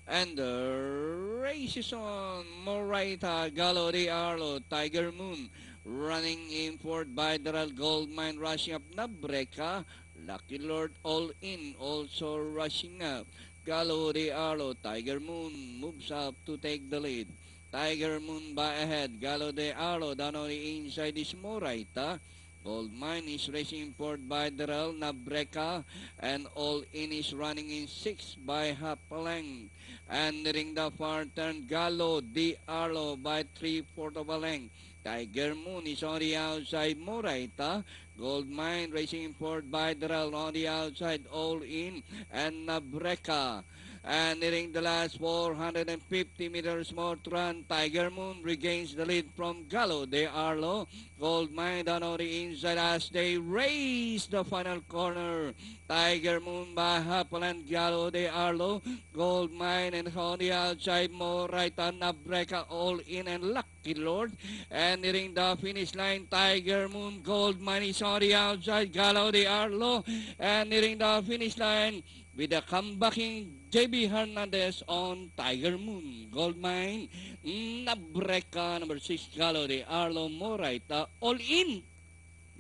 And the race is on. Moraita, Gallo de Arlo, Tiger Moon running in fourth by Daral Goldmine rushing up Nabreka. Lucky Lord all in also rushing up. Gallo de Arlo, Tiger Moon moves up to take the lead. Tiger Moon by ahead. Gallo de Arlo down on the inside is Moraita. Goldmine is racing forward by Daral Nabreka, and all in is running in six by half a length. And nearing the far turn, Gallo Di Arlo by 3/4 of a length. Tiger Moon is on the outside, Moraita. Goldmine racing forward by Daral on the outside, all in, and Nabreka. And nearing the last 450 meters more to run, Tiger Moon regains the lead from Gallo de Arlo. Goldmine down on the inside as they race the final corner. Tiger Moon by Hapaland, Gallo de Arlo, Goldmine, and on the outside, Moraita, Nabreka, all in, and Lucky Lord. And nearing the finish line, Tiger Moon, Goldmine is on the outside, Gallo de Arlo, and nearing the finish line, with the comebacking JB Hernandez on Tiger Moon. Goldmine, Nabreka, number 6, Gallo de Arlo, Moraita, all in.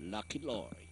Lucky Lord.